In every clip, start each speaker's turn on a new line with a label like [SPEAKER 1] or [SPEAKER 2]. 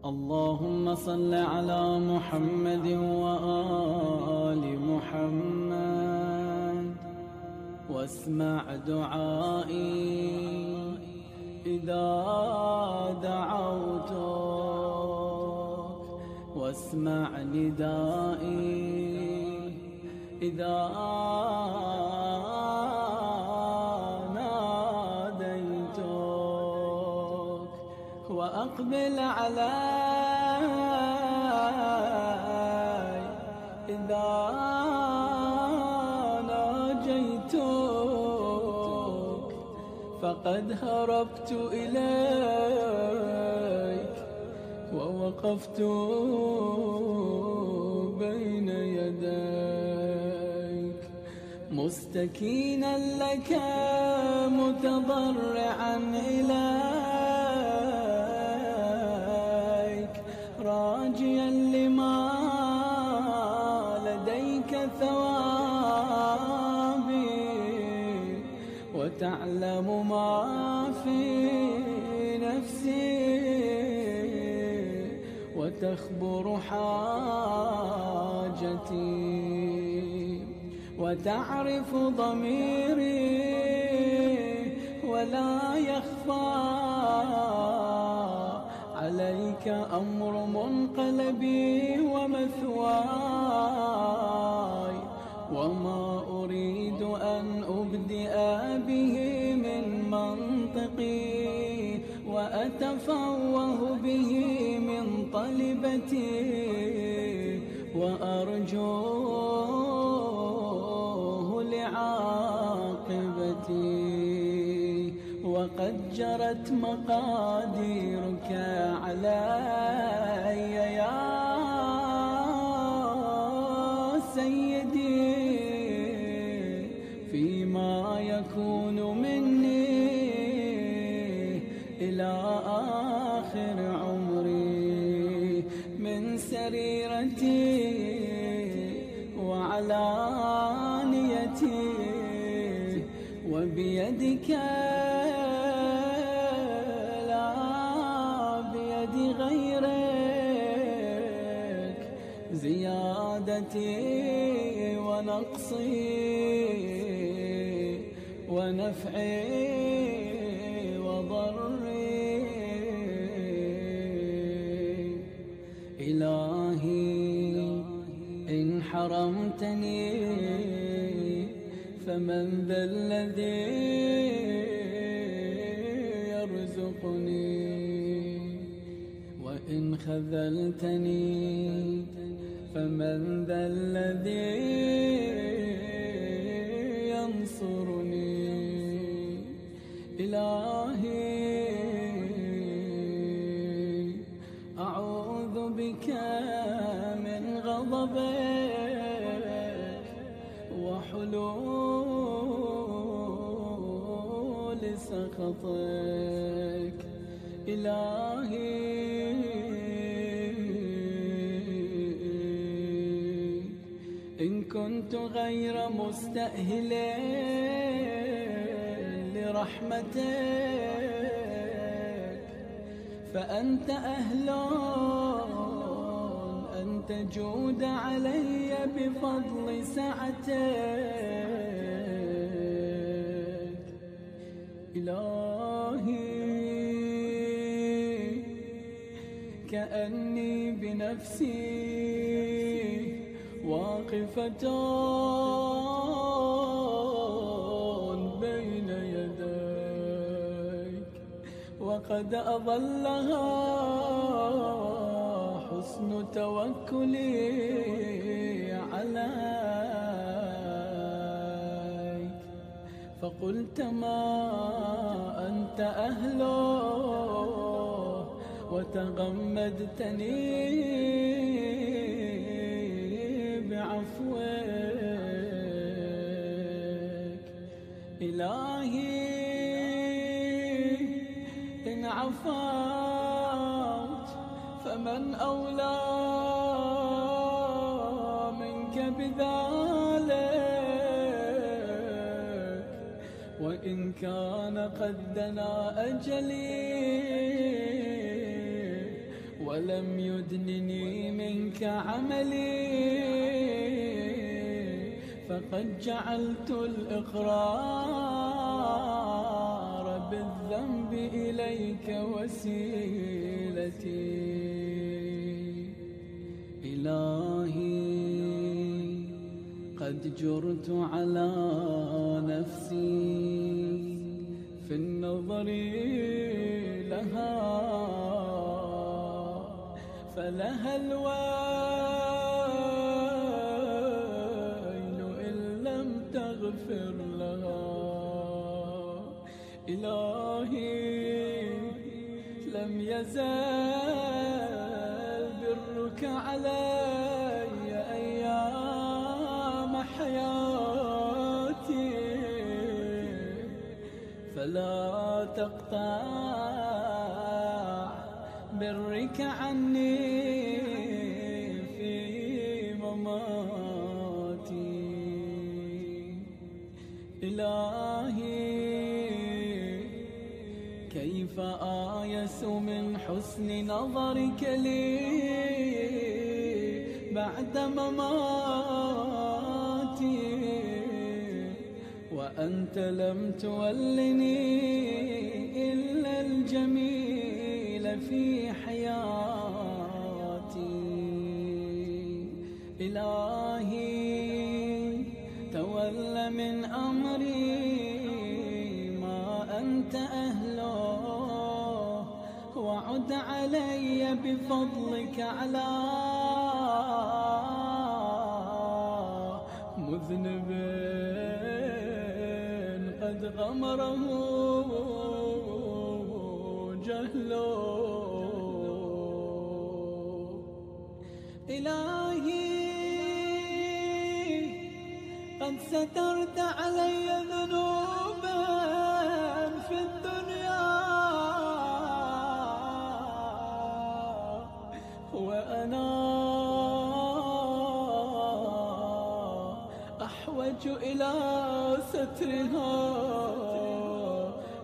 [SPEAKER 1] اللهم صل على محمد وآل محمد واسمع دعائي إذا دعوتك، واسمع ندائي إذا ناديتك، وأقبل علي إذا ناجيتك، فقد هربت إليك ووقفت بين يديك، مستكينا لك متضرعا إليك، راجيا لما لديك ثوابي، وتعلم ما في نفسي وتخبر حاجتي، وتعرف ضميري ولا يخفى عليك أمر منقلبي ومثواي، وما أريد أن أبدئ به من منطقي، وأتفوه به من طلبتي، وأرجوه لعاقبتي، وقد جرت مقاديرك علي يا سيدي، فيما يكون مني إلى آخر عمري، من سريرتي وعلانيتي، وبيدك لا بيد غيرك، زيادتي ونقصي ونفعي وضري. إلهي إن حرمتني فمن ذا الذي يرزقني، وإن خذلتني فمن ذا الذي ينصرني. إلهي أعوذ بك من غضبك وحلول سخطك. إلهي إن كنت غير مستأهل لرحمتك، فأنت أهل أن تجود علي بفضل سعتك. إلهي كأني بنفسي واقفة بين يديك، وقد أظلها حسن توكلي عليك، فقلت ما أنت أهله وتغمدتني بعفوك. إلهي إن عفوت فمن أولى منك بذلك، وإن كان قد دنا أجلي ولم يدنني منك عملي، فقد جعلت الإقرار بالذنب إليك وسيلتي. إلهي قد جرت على نفسي في النظر لها، فلها الويل إن لم تغفر لها. إلهي لم يزل برك علي أيام حياتي، فلا تقطع برك عني في مماتي. إلهي كيف آيس من حسن نظرك لي بعد مماتي، وأنت لم تولني إلا الجميل في حياتي. إلهي تول من أمري ما أنت أهله، وعد علي بفضلك على مذنب قد غمره جهله. إلهي قد سترت علي ذنوبا في الدنيا، وأنا أحوج إلى سترها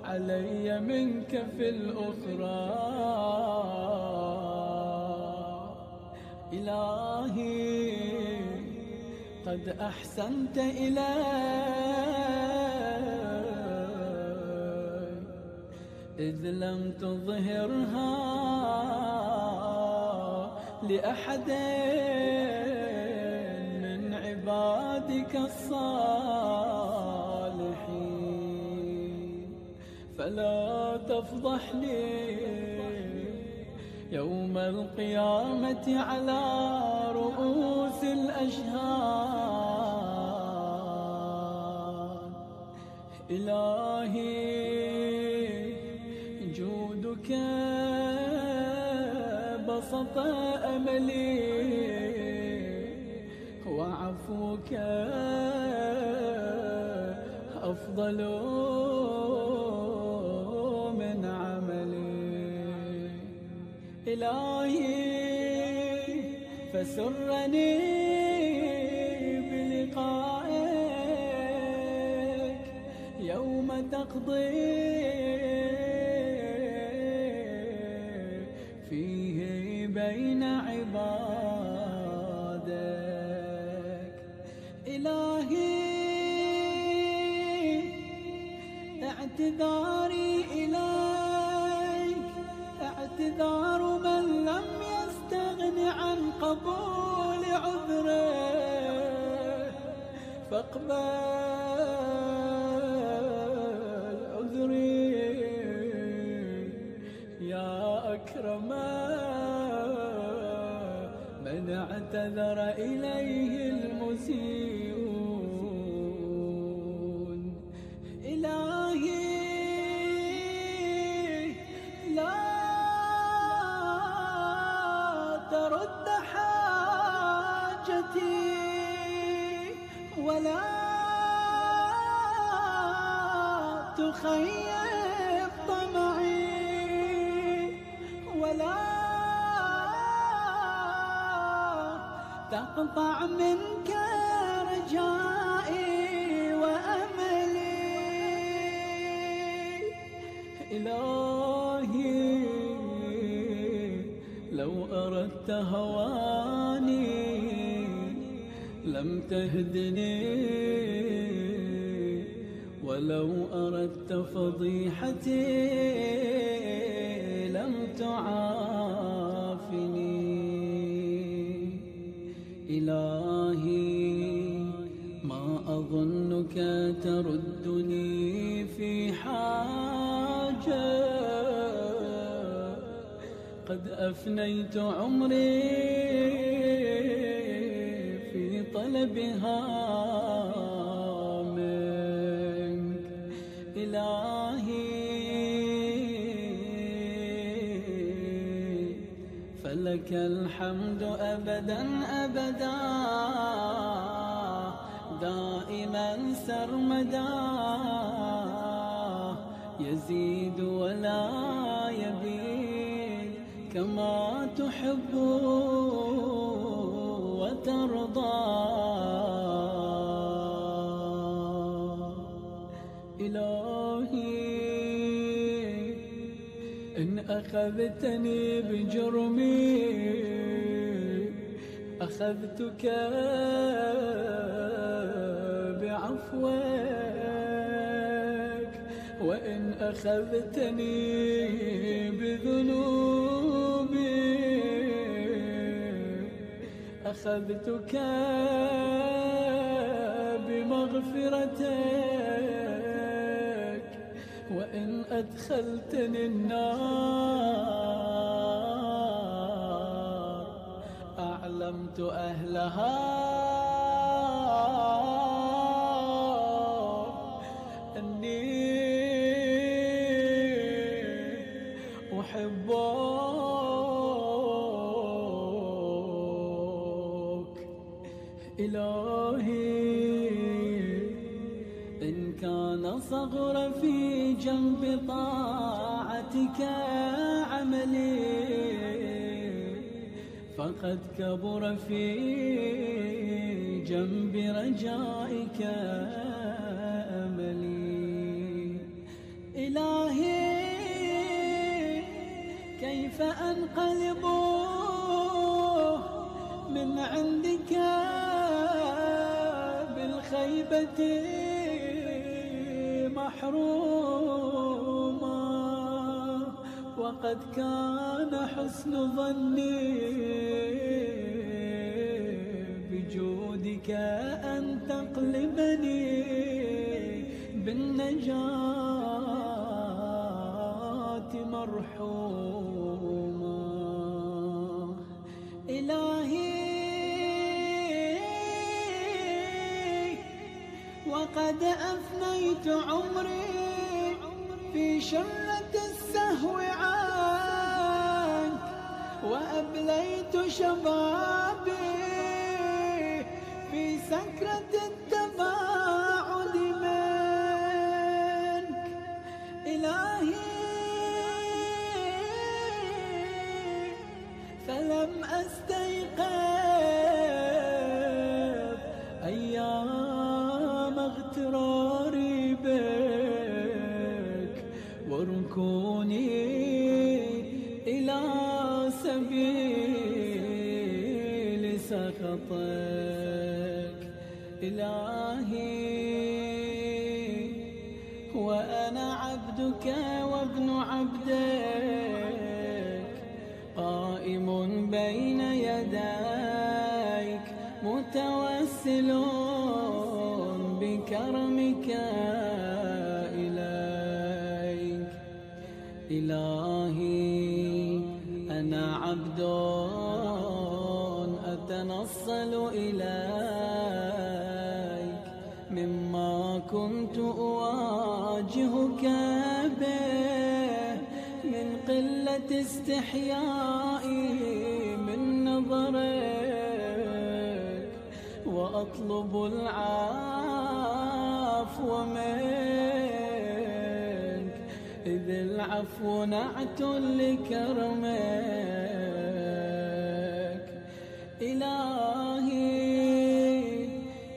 [SPEAKER 1] علي منك في الأخرى. إلهي قد أحسنت إلي إذ لم تظهرها لأحد من عبادك الصالحين، فلا تفضحني يوم القيامة على رؤوس الأشهاد. إلهي جودك بسط أملي، وعفوك أفضل من عملي. إلهي فسرني بلقائك يوم تقضي فيه بين عبادك. إلهي اعتذاري إليك اعتذار من لم يستغن عن قبول عذره، فاقبل عذري يا أكرم من اعتذر إليه المسيئون. إلهي لا ترد حاجتي ولا تخيب طمعي ولا تقطع منك رجائي وأملي. إلهي لو أردت هواني لم تهدني، ولو أردت فضيحتي لم تعافني. إلهي ما أظنك تردني في حاجة قد أفنيت عمري في طلبها منك. إلهي فلك الحمد أبدا أبدا دائما سرمدا، يزيد ولا يبيد كما تحب وترضى. إلهي إن أخذتني بجرمي أخذتك بعفوك، وإن أخذتني بذنوبي أخذتك بمغفرتك، وإن أدخلتني النار أعلمت أهلها أني أحبك. إلهي إن كان صغر في جنب طاعتك عملي فقد كبر في جنب رجائك أملي. إلهي كيف أنقلب من عندك بالخيبة محروما، وقد كان حسن ظني بجودك أن تقلبني بالنجاة مرحوما. إلهي وقد أفنيت عمري في شرة السهو عنك، وأبليت شبابي في سكرة التباعد منك. إلهي فلم أستيقظ أيام اغتراري بك وركوني إلى سبيل سخطك. إلهي وأنا عبدك وابن عبدك قائم بين يديك متوسل بكرمك إليك. إلهي أنا عبد أتنصل إليك مما كنت أواجهك به من قلة استحيائي من نظرك، وأطلب العفو منك إذ العفو نعت لكرمك. إلهي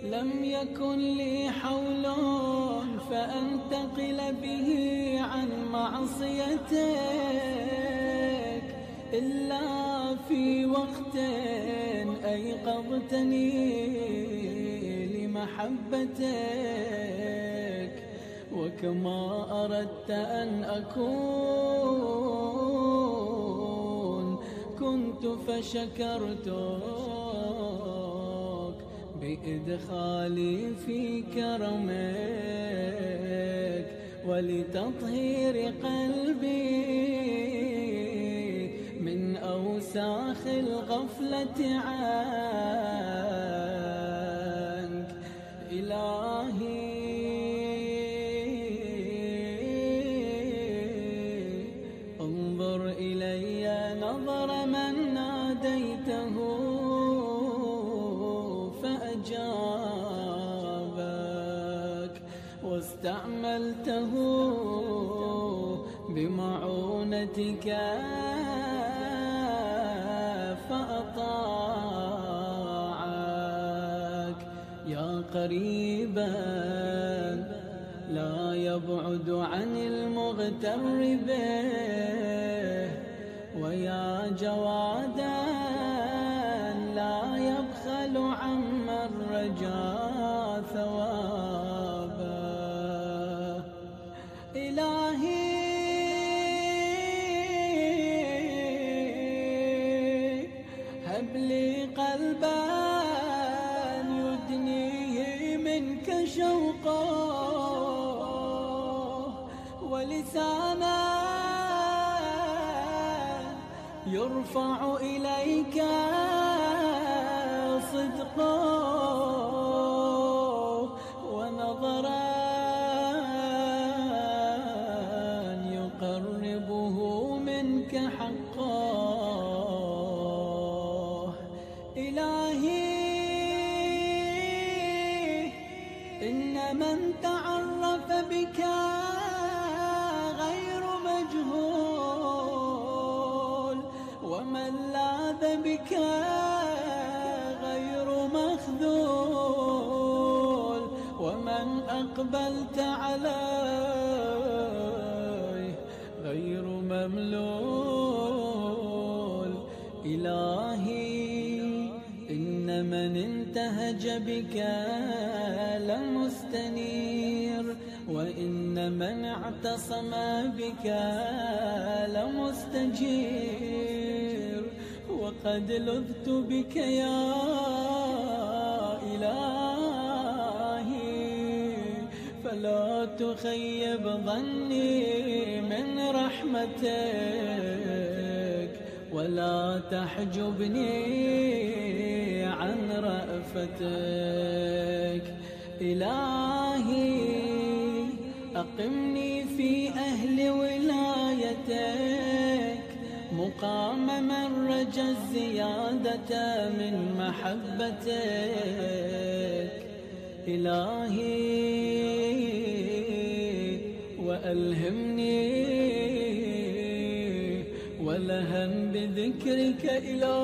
[SPEAKER 1] لم يكن لي حول فأنتقل به عن معصيتك إلا في وقت أيقظتني لمحبتك، وكما أردت أن أكون كنت فشكرتك بإدخالي في كرمك ولتطهير قلبي من أوساخ الغفلة عنك. إلهي انظر إلي نظر من ناديته فأجابك، واستعملته بمعونتك فأطاعك. يا قريبا لا يبعد عن المغتر به، ويا جوادا لا يبخل عمن رجا ثوابه. إلهي هب لي قلبا يدنيه منك شوقا، ولسانا يرفع إليك صدقا، ونظرا يقربه منك حقا. إلهي إن من تعرف بك غير مجهول، ومن لاذ بك غير مخذول، ومن أقبلت عليه غير مملول. إلهي إن من انتهج بك لمستنير، وإن من اعتصم بك لمستجير، وقد لذت بك يا إلهي، فلا تخيب ظني من رحمتك، ولا تحجبني عن رأفتك. إلهي أقمني في أهل ولايتك مقام من رجا الزيادة من محبتك. إلهي وألهمني ولهن بذكرك إلى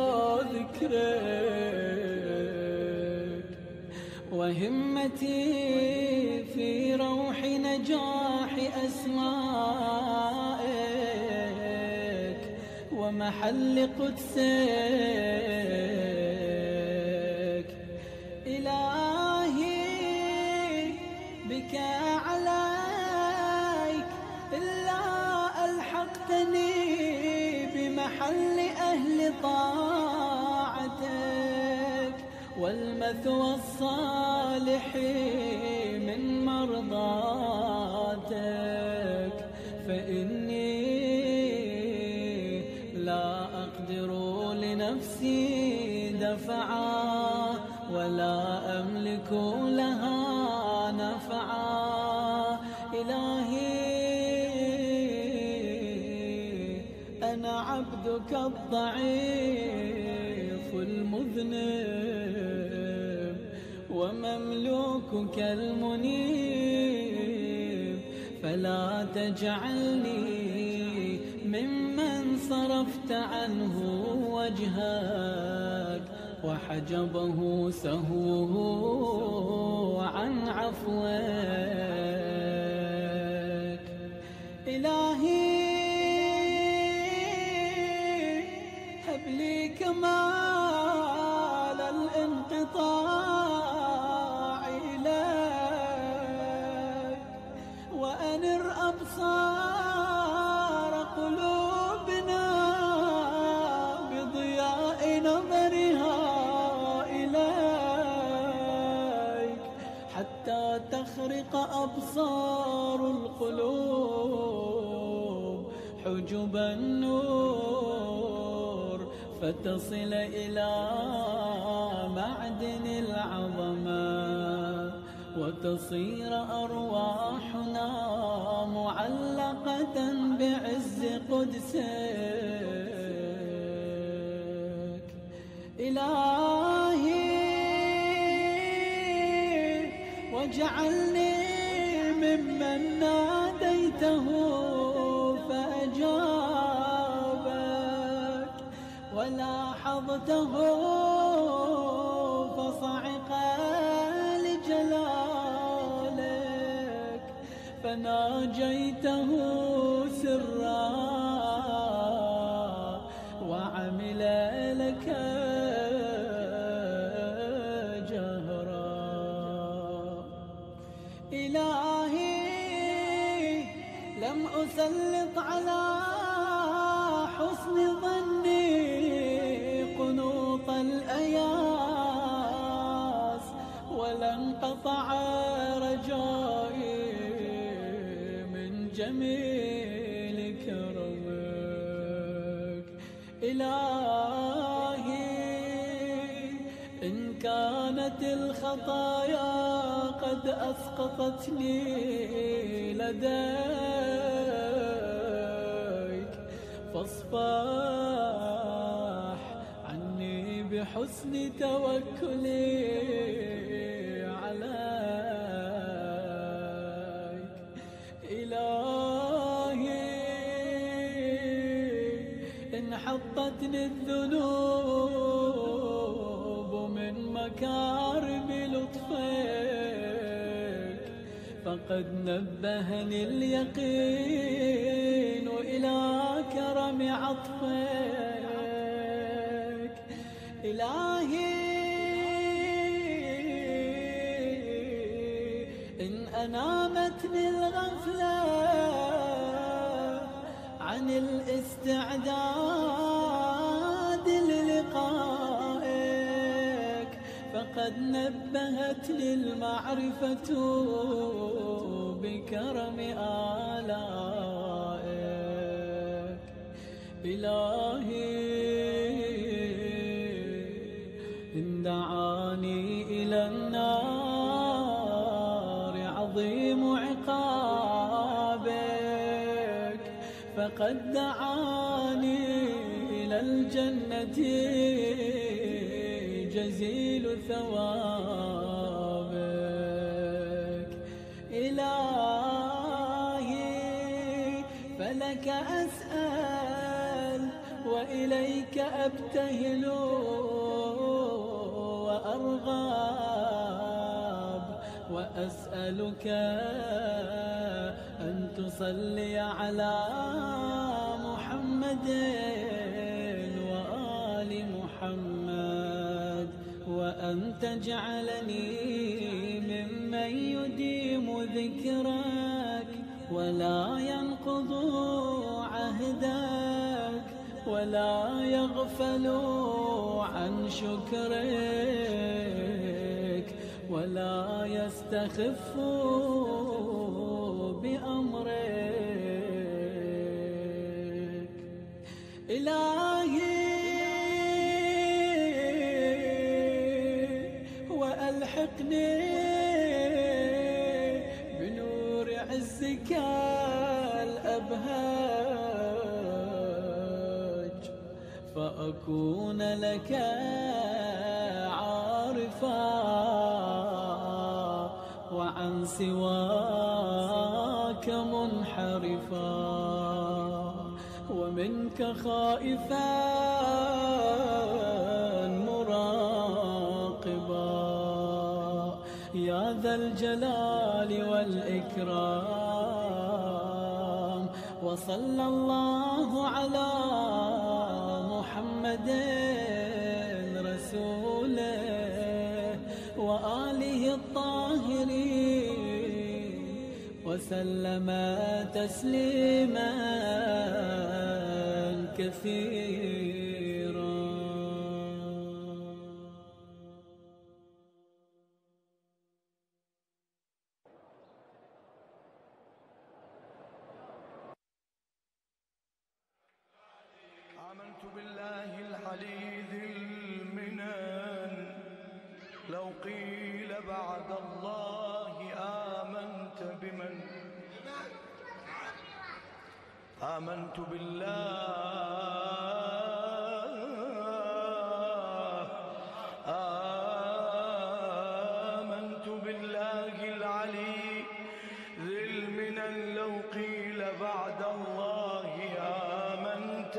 [SPEAKER 1] ذكرك، وهمتي في روح نجاح أسمائك ومحل قدسك. إلهي بك عليك إلا ألحقتني بمحل أهل طاعتك، والمثوى الصالح من مرضاتك، فإني لا أقدر لنفسي دفعا، ولا أملك لها نفعا. إلهي أنا عبدك الضعيف المذنب، ومملوكك المنيب، فلا تجعلني ممن صرفت عنه وجهك وحجبه سهوه عن عفوك. إلهي هب لي في كمال الانقطاع إليك، وأنر أبصار قلوبنا بضياء نظرها إليك، حتى تخرق أبصار القلوب حجب النور، فتصل إلى معدن العظمة، وتصير أرواحنا معلقة بعز قدسك. إلهي واجعلني ممن ناديته فأجابك، ولاحظته فصعق لجلالك، فناجيته سرا وعمل لك جهرا. إلهي لم أسلط على حسن ظني قنوط الأياس، ولا انقطع رجائي من جميل كرمك. إلهي إن كانت الخطايا قد أسقطتني لديك، فاصفح عني بحسن توكلي عليك. إلهي إن حطتني الذنوب من مكارم لطفك، فقد نبهني اليقين إلى كرم عطفك. إلهي إن أنامتني الغفلة عن الاستعداد للقائك، فقد نبهتني المعرفة بكرم آلائك. إلهي إن دعاني إلى النار عظيم عقابك، فقد دعاني إلى الجنة جزيل ثوابك. إلهي فلك أسأل وإليك أبتهل وأرغب، وأسألك أن تصلي على محمد وآل محمد، وأن تجعلني ممن يديم ذكرك ولا ينقض عهدك، ولا يغفل عن شكرك، ولا يستخف بأمرك. إلهي وألحقني بنور عزك الأبهاج، فأكون لك عارفا وعن سواك منحرفا، ومنك خائفا مراقبا، يا ذا الجلال والإكرام. وصلى الله على محمد محمد رسوله وآله الطاهرين وسلم تسليما كثيرا.
[SPEAKER 2] آمنت بالله العلي ذي المنن لو قيل بعد الله آمنت بمن. آمنت بالله آمنت بالله العلي ذي المنن لو قيل بعد الله آمنت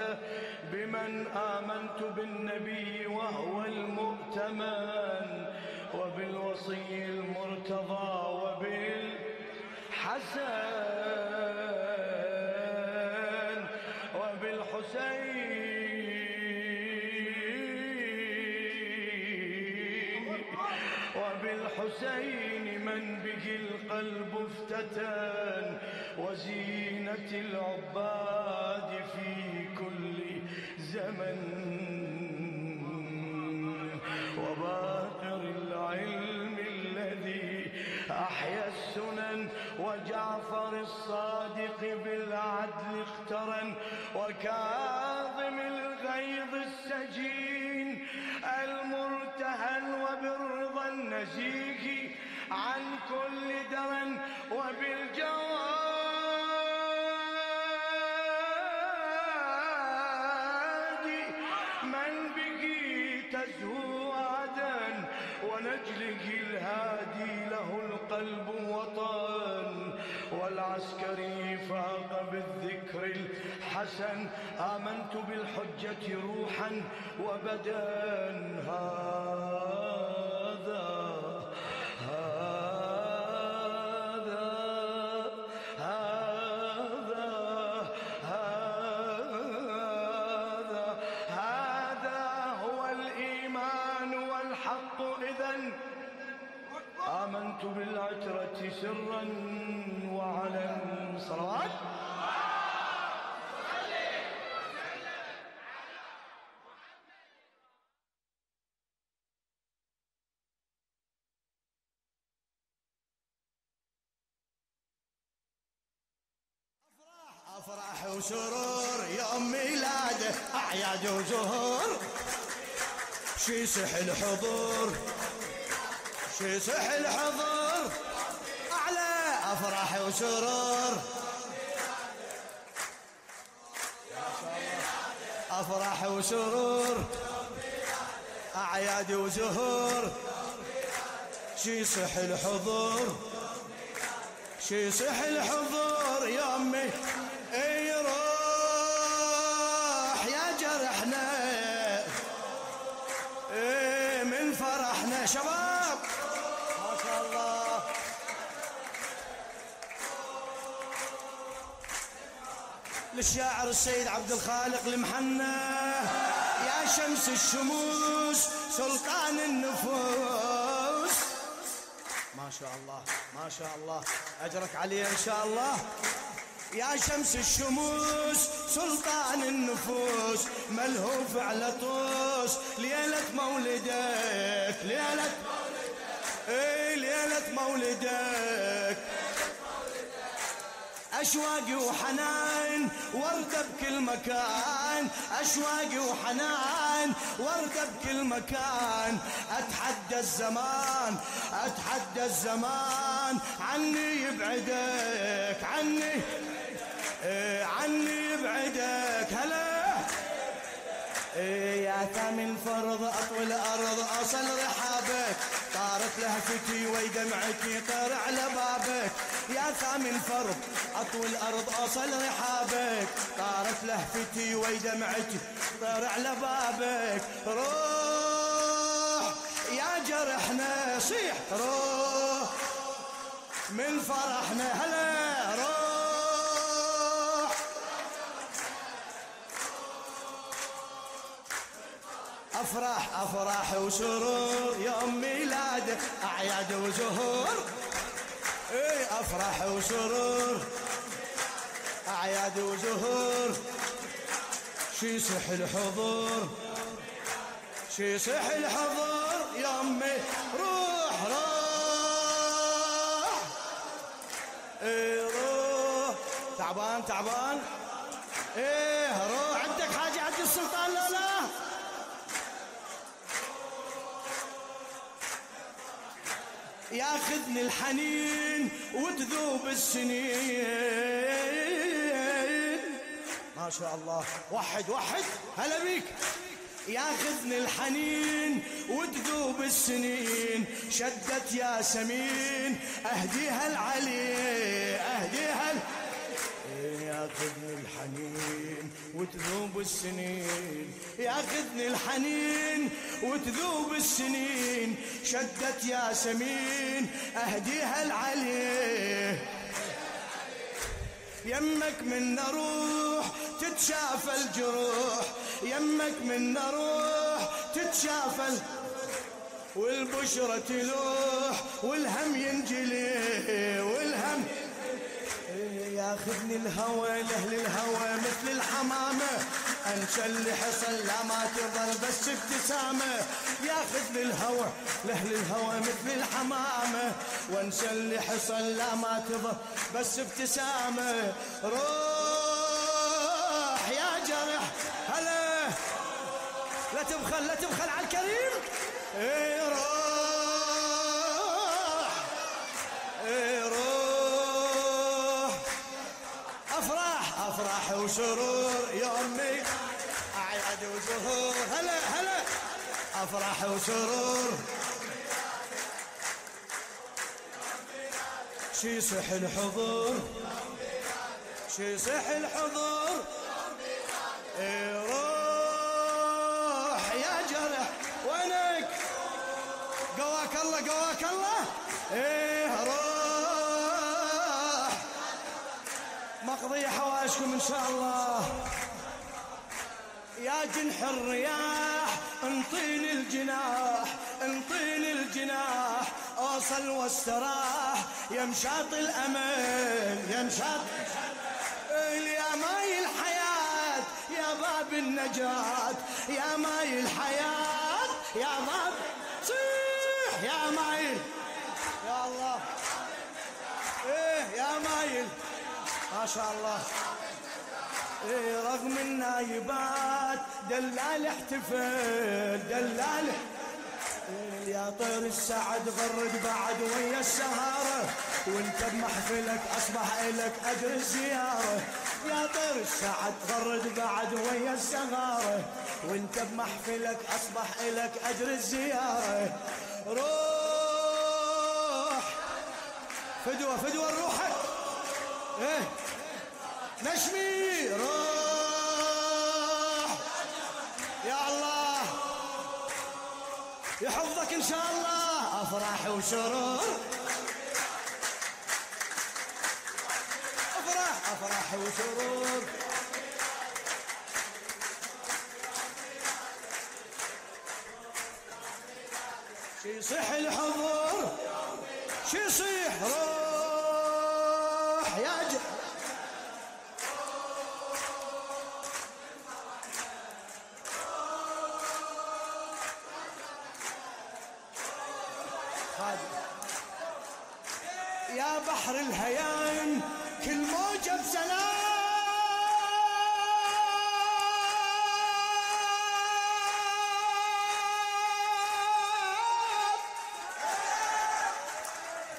[SPEAKER 2] بمن. آمنت بالنبي وهو المؤتمن وبالوصي المرتضى وبالحسن وبالحسين من به القلب افتتن وزينة العباد في كل زمن وباقر العلم الذي أحيا السنن وجعفر الصادق بالعدل اخترن وكاظم الغيظ السجين المرتهن وبالرضا النزيه عن كل درن وبالجواد من به تزهو عدن ونجله الهادي له القلب وطن والعسكري فاق بالذكر الحسن. آمنت بالحجة روحا وبدن هذا هو الإيمان والحق إذن. آمنت بالعترة سرا وعلن. صلوات
[SPEAKER 3] أفراح وسرور يوم ميلاده أعياد وزهور شيصح الحضور شيصح الحضور أعلى أفراح وسرور أفراح وسرور أعياد وزهور شيصح الحضور شيصح الحضور يومي يروح يا جرحنا من فرحنا شباب ما شاء الله. للشاعر السيد عبد الخالق المحنى يا شمس الشموس سلطان النفوس ما شاء الله ما شاء الله أجرك عليه إن شاء الله. يا شمس الشموس سلطان النفوس ملهوف على طوس ليلة مولدك ليلة ليلة مولدك أشواقي وحنان وردة بكل مكان أشواقي وحنان وردة بكل مكان أتحدى الزمان أتحدى الزمان عني يبعدك عني عني يبعدك هلا يا ثامن فرض أطوي الأرض أصل رحابك طارت لهفتي ودمعتي طير على بابك يا ثامن فرض أطوي الأرض أصل رحابك طارت لهفتي ودمعتي طير على بابك روح يا جرحنا صيح روح من فرحنا هلا روح أفراح أفراح وسرور يوم ميلاده أعياد وزهور. اي أفراح وسرور أعياد وزهور. شي صح الحضور شي صح الحضور يمي. روح روح اي روح. تعبان تعبان ايه روح. عندك حاجة عند السلطان لا لا؟ ياخذني الحنين وتذوب السنين. ما شاء الله. وحد وحد هلا بيك. ياخذني الحنين وتذوب السنين. شدت ياسمين اهديها العلي اهديها ياخذني الحنين وتذوب السنين. ياخذني الحنين وتذوب السنين. شدت ياسمين اهديها العلي. يمك من روح تتشافى الجروح. يمك من روح تتشافى والبشرة تلوح والهم ينجلي والهم. ياخذني الهوى لأهل الهوى مثل الحمامة. انسى اللي حصل لا ما تظل بس ابتسامة. ياخذني الهوى لأهل الهوى مثل الحمامة. وانسى اللي حصل لا ما تظل بس ابتسامة. روح يا جرح هلا لا تبخل لا تبخل على الكريم. اي روح اي روح. افراح افراح وسرور يومي اعياد وزهور. هلا هلا افراح وسرور. شي صح الحضور شي صح الحضور. اي روح يا جرح وينك؟ قواك الله قواك الله. ايه روح مقضي حواشكم ان شاء الله. يا جنح الرياح انطيني الجناح انطيني الجناح. اوصل واستراح يا مشاط الامل يا مشاط يا ماي الحياة يا باب النجاة. يا ماي الحياة يا باب صيح يا مايل يا الله. ايه يا مايل ما شاء الله. ايه رغم النايبات دلال احتفل دلال. يا طير السعد غرد بعد ويا السهارة. وانت بمحفلك اصبح الك اجر الزيارة. يا طير السعد غرد بعد ويا السهارة. وانت بمحفلك اصبح الك اجر الزيارة. روح فدوة فدوة روحك. ايه نشمي روح يا الله يحفظك ان شاء الله. افراح وسرور افراح افراح وسرور. شي صح الحضور شي صيح روح يا يا بحر الهيام كل موجة بسلام.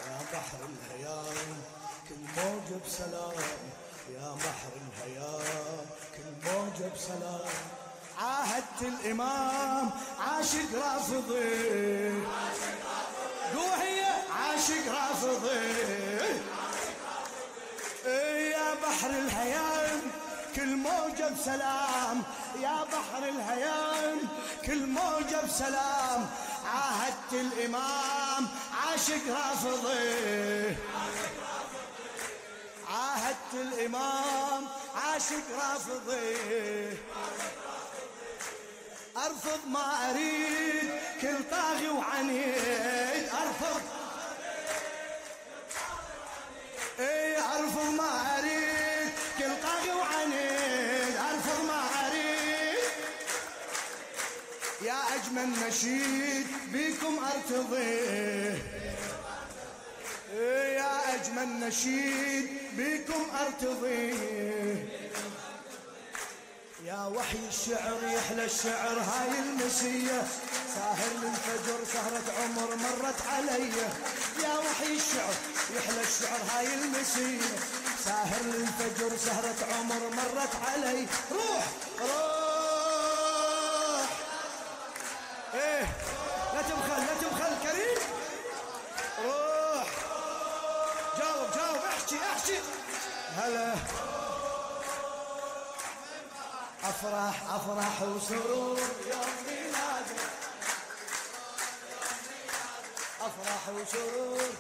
[SPEAKER 3] يا بحر الهيام كل موجة بسلام. يا بحر الهيام كل موجة بسلام. عاهدت الإمام عاشق رافضي. قوة هي عاشق رافضي. يا بحر الهيام كل موجة بسلام. يا بحر الهيام كل موجة بسلام. عاهدت الإمام عاشق رافضي. عاهدت الإمام عاشق رافضي. أرفض ما أريد كل طاغي وعنيد، أرفض أرفض ما أريد كل طاغي وعنيد، أرفض ما أريد. يا أجمل نشيد بيكم أرتضيه، يا أجمل نشيد بيكم أرتضيه. يا وحي الشعر يحلى الشعر هاي المسية، ساهر للفجر سهرة عمر مرت علي. يا وحي الشعر يحلى الشعر هاي المسية، ساهر للفجر سهرة عمر مرت علي. روح روح لا تبخل لا تبخل كريم، روح جاوب جاوب احكي احكي. هلا أفرح أفرح وسرور يوم ميلادك، أفرح وسرور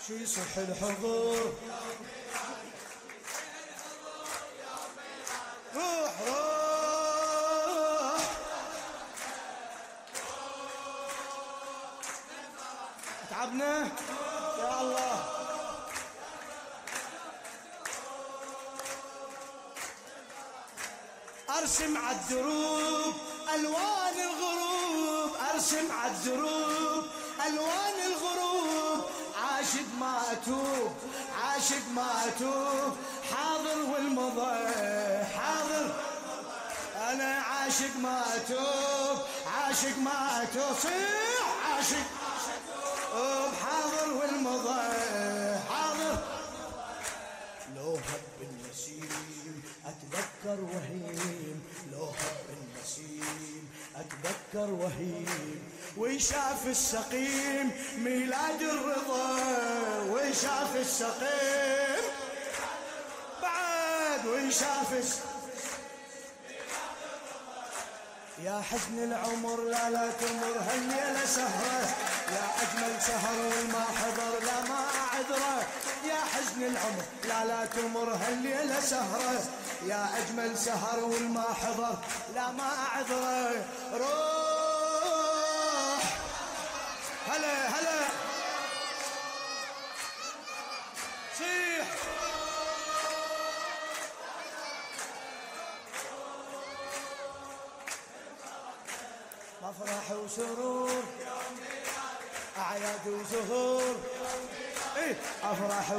[SPEAKER 3] شي يصح الحضور. روح روح تعبنا يا الله. أرسم عالدروب ألوان الغروب، أرسم عالدروب ألوان الغروب. عاشق ما أتوب عاشق ما أتوب، حاضر والمضى حاضر. أنا عاشق ما أتوب عاشق ما أتوب، صيح عاشق حاضر والمضى حاضر. لو هب النسيم أتذكر وهيم، لو هب النسيم أتذكر وهيم. ويشاف السقيم ميلاد الرضا، ويشاف السقيم بعد ويشاف يا حزن العمر لا لا تمر هالليلة سهرة، يا أجمل سهر والما حضر لا ما أعذره. يا حزن العمر لا لا تمر هالليلة سهرة، يا أجمل سهر والما حضر لا ما أعذره. روح هلا هلا صيح أفرح وسرور أعياد وزهور. أفرح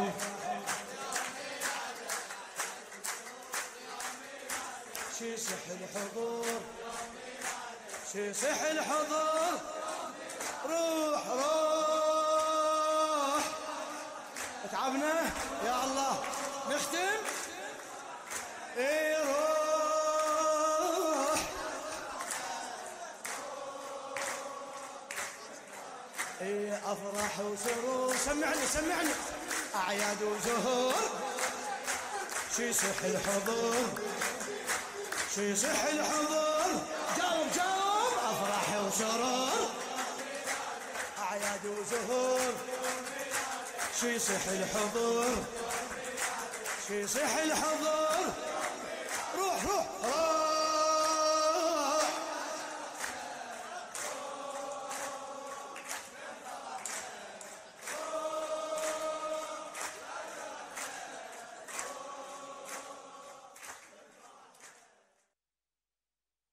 [SPEAKER 3] شي صح الحضور شي صح الحضور. روح روح تعبنا يا الله نختم. روح أفرح وسرور. سمعني سمعني أعياد وزهور شي صح الحضور شي صح الحضور. جاوب جاوب أفرح وسرور أعياد وزهور شي صح الحضور شي صح الحضور. روح روح روح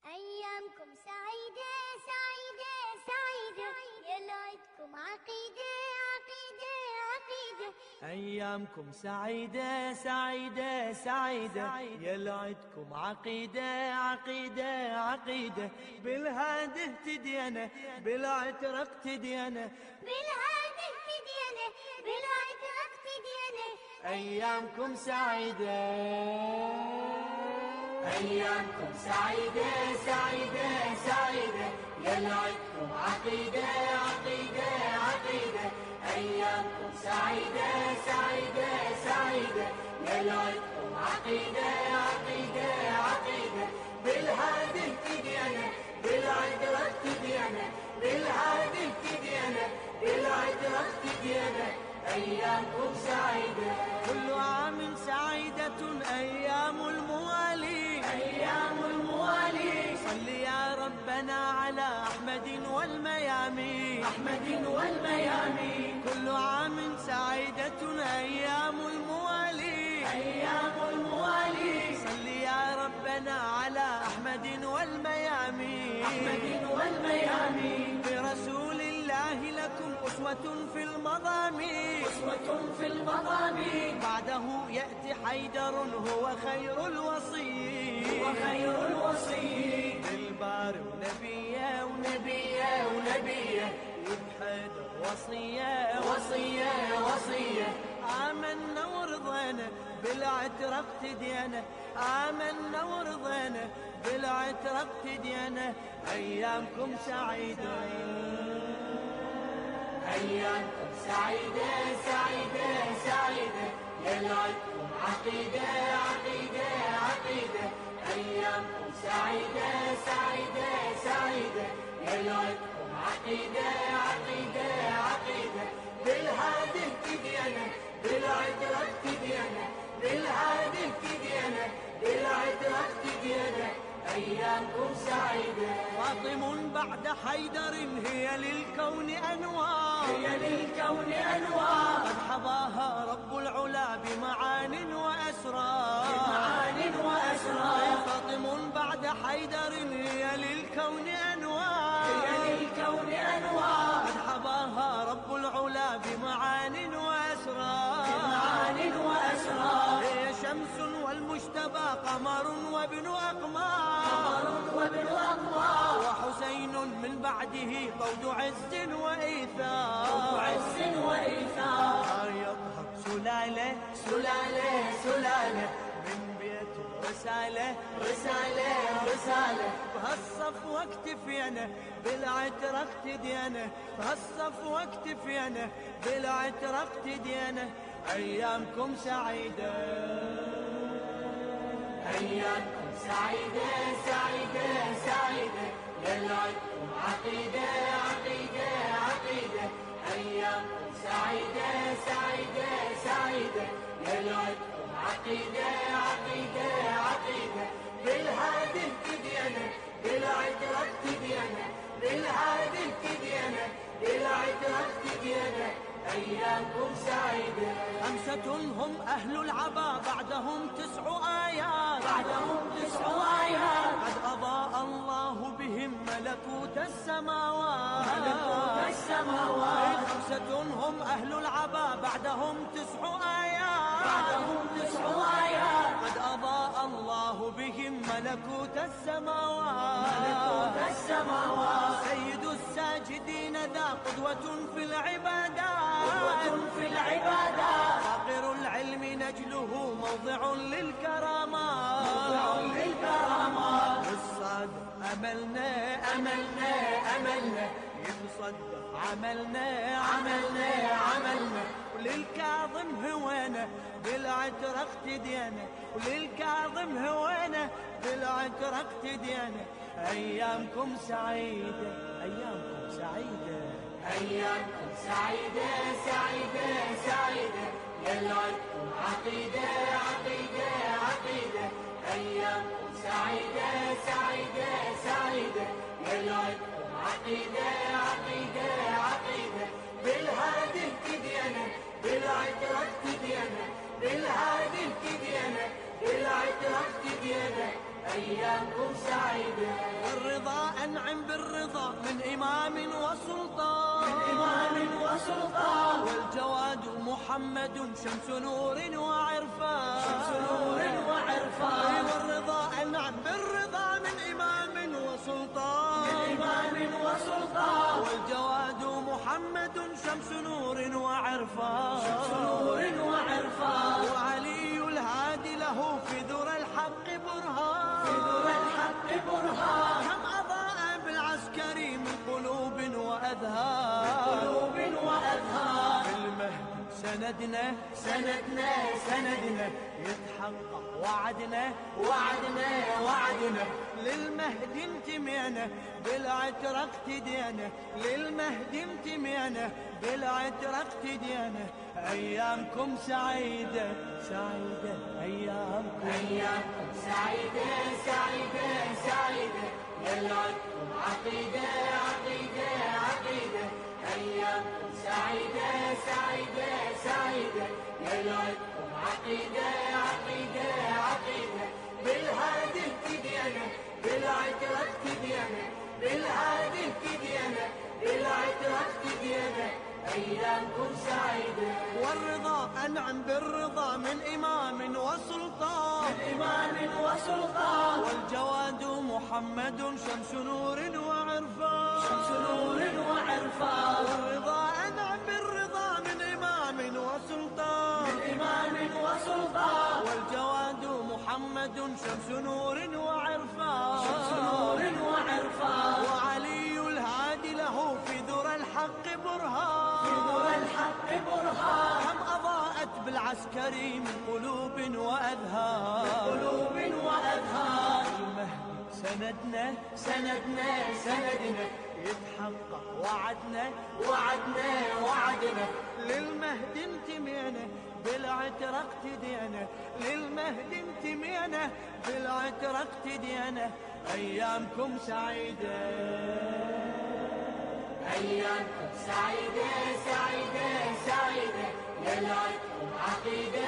[SPEAKER 4] أيامكم سعيدة سعيدة سعيدة، يلعدكم عقيدة عقيدة عقيدة.
[SPEAKER 1] أيامكم سعيدة سعيدة سعيدة، يلعدكم عقيدة عقيدة عقيدة. بالهادي اهتدينا بالعترة اقتدينا،
[SPEAKER 4] بالهادي اهتدينا بالعترة اقتدينا.
[SPEAKER 1] أيامكم سعيدة
[SPEAKER 5] أيامكم سعيدة سعيدة سعيدة، يلعدكم عقيدة عقيدة عقيدة. أيامكم سعيدة سعيدة سعيدة، يلعدكم عقيدة عقيدة عقيدة. بالهادي اهتدينا بالعترة اقتدينا، بالهادي اهتدينا بالعترة اقتدينا. أيامكم سعيدة
[SPEAKER 1] كل عام سعيدة أيام الموالي،
[SPEAKER 5] أحمد والميامين.
[SPEAKER 3] كل عام سعيدة أيام الموالي،
[SPEAKER 5] أيام الموالي.
[SPEAKER 3] صل يا ربنا على أحمد والميامين،
[SPEAKER 5] أحمد والميامين.
[SPEAKER 3] برسول الله لكم أسوة في المضامين،
[SPEAKER 5] أسوة في المضامين.
[SPEAKER 3] بعده يأتي حيدر هو خير الوصي،
[SPEAKER 5] وخير الوصي.
[SPEAKER 3] بالبار ونبيه
[SPEAKER 5] نبيه ونبيه.
[SPEAKER 3] يبحد وصيه
[SPEAKER 5] وصيه وصيه.
[SPEAKER 3] آمنا ورضينا بالعترة اقتدينا، آمنا ورضينا بالعترة اقتدينا. أيامكم سعيدة،
[SPEAKER 5] أيامكم سعيدة سعيدة سعيدة. يلعبكم عقيدة عقيدة عقيدة. أيامكم سعيدة سعيدة سعيدة. يلعبكم عقيدة عقيدة عقيدة. بالهادي اهتدينا بالعترة اهتدينا. بالهادي اهتدينا بالعترة اهتدينا. أيامكم سعيدة.
[SPEAKER 3] فاطم بعد حيدر هي للكون أنوار،
[SPEAKER 5] هي للكون أنوار.
[SPEAKER 3] قد حظاها رب العلا بمعان وأسرار،
[SPEAKER 5] بمعان وأسرار.
[SPEAKER 3] فاطم بعد حيدر هي للكون أنوار،
[SPEAKER 5] هي للكون أنوار.
[SPEAKER 3] قد حظاها رب العلا بمعان وأسرار،
[SPEAKER 5] بمعان وأسرار.
[SPEAKER 3] هي شمس والمجتبى قمر وابن أقمار،
[SPEAKER 5] قمر وابن أقمار.
[SPEAKER 3] وحسين من بعده قود عز وإيثار،
[SPEAKER 5] قود عز وإيثار.
[SPEAKER 3] يظهر سلالة
[SPEAKER 5] سلالة سلالة.
[SPEAKER 3] من بيت رسالة
[SPEAKER 5] رسالة رسالة.
[SPEAKER 3] بهالصف واكتفينا بالعترة اقتدينا، بهالصف واكتفينا بالعترة اقتدينا. أيامكم سعيدة،
[SPEAKER 5] أيامكم سعيدة سعيدة سعيدة. يلعبكم عقيدة عقيدة عقيدة. أيامكم سعيدة سعيدة سعيدة. يلعبكم عقيدة عقيدة عقيدة. بالهادي اهتدينا بالعترة اهتدينا. بالهادي اهتدينا بالعترة اهتدينا. أيامكم سعيدة.
[SPEAKER 3] خمسة هم أهل العبا بعدهم 9 آيات،
[SPEAKER 5] بعدهم 9 آيات.
[SPEAKER 3] قد أضاء الله بهم ملكوت السماوات،
[SPEAKER 5] ملكوت السماوات.
[SPEAKER 3] خمسة هم أهل العبا بعدهم 9 آيات،
[SPEAKER 5] بعدهم 9 آيات.
[SPEAKER 3] قد أضاء الله بهم ملكوت السماوات،
[SPEAKER 5] ملكوت السماوات.
[SPEAKER 3] سيد الساجدين ذا قدوة في العبادات،
[SPEAKER 5] قدوة في العبادات.
[SPEAKER 3] فاقر العلم نجله موضع للكرامات،
[SPEAKER 5] موضع للكرامات.
[SPEAKER 3] والصادق أملنا
[SPEAKER 5] أملنا أملنا.
[SPEAKER 3] يتصدق عملنا
[SPEAKER 5] عملنا عملنا.
[SPEAKER 3] وللكاظم هوينا بالعترة اقتدينا، وللكاظم هوينا بالعترة اقتدينا. أيامكم سعيدة، أيامكم سعيدة.
[SPEAKER 5] أيامكم سعيدة سعيدة سعيدة. يلعبكم عقيدة عقيدة عقيدة. أيامكم سعيدة سعيدة سعيدة. يلعبكم عقيدة عقيدة عقيدة. بالهادي اهتدينا بالعترة اهتدينا. بالهادي اهتدينا بالعترة اهتدينا. أيامكم سعيدة.
[SPEAKER 3] الرضا أنعم بالرضا من إمام وسلطان،
[SPEAKER 5] من إمام وسلطان.
[SPEAKER 3] والجواد محمد شمس نور وعرفان،
[SPEAKER 5] شمس نور وعرفان.
[SPEAKER 3] والرضا أنعم بالرضا من إمام وسلطان،
[SPEAKER 5] من إمام وسلطان.
[SPEAKER 3] والجواد محمد شمس نور وعرفان،
[SPEAKER 5] شمس نور وعرفان.
[SPEAKER 3] وعلي الهادي له في ذرى الحق برهان،
[SPEAKER 5] في ذرى الحق برهان.
[SPEAKER 3] كم أضاء بالعسكري من قلوب وأذهان،
[SPEAKER 5] قلوب وأذهان.
[SPEAKER 3] بالمهد سندنا
[SPEAKER 5] سندنا سندنا.
[SPEAKER 3] يتحقق وعدنا
[SPEAKER 5] وعدنا وعدنا.
[SPEAKER 3] للمهد انتمينا بالعترة اقتدينا، للمهد انتمينا بالعترة اقتدينا. أيامكم سعيدة سعيدة. أيامكم
[SPEAKER 5] أيامكم سعيدة سعيدة سعيدة. يلعبكم عقيدة عقيدة عقيدة. أيامكم سعيدة سعيدة سعيدة، ليلتكم عقيدة عقيدة عقيدة، بالهادي اهتدينا بالعترة اهتدينا، بالهادي اهتدينا بالعترة اهتدينا، أيامكم سعيدة.
[SPEAKER 3] والرضا أنعم بالرضا من إمام وسلطان،
[SPEAKER 5] من إمام وسلطان،
[SPEAKER 3] والجواد محمد شمس نور وعرفان،
[SPEAKER 5] شمس نور وعرفان.
[SPEAKER 3] والرضا أنعم بالرضا من إمام وسلطان،
[SPEAKER 5] من إمام وسلطان،
[SPEAKER 3] والجواد محمد شمس نور وعرفان،
[SPEAKER 5] شمس نور وعرفان.
[SPEAKER 3] وعلي الهادي له في ذرى الحق برهان،
[SPEAKER 5] في ذرى الحق برهان،
[SPEAKER 3] هم أضاءت بالعسكري من قلوب وأذهان،
[SPEAKER 5] قلوب وأذهان.
[SPEAKER 3] المهدي سندنا
[SPEAKER 5] سندنا سندنا،
[SPEAKER 3] يتحقق وعدنا،
[SPEAKER 5] وعدنا وعدنا،
[SPEAKER 3] للمهدي انتمينا بالعترة اقتدينا، للمهدي انتمينا بالعترة اقتدينا، أيامكم سعيدة.
[SPEAKER 5] أيامكم سعيدة سعيدة سعيدة، ليلتكم عقيدة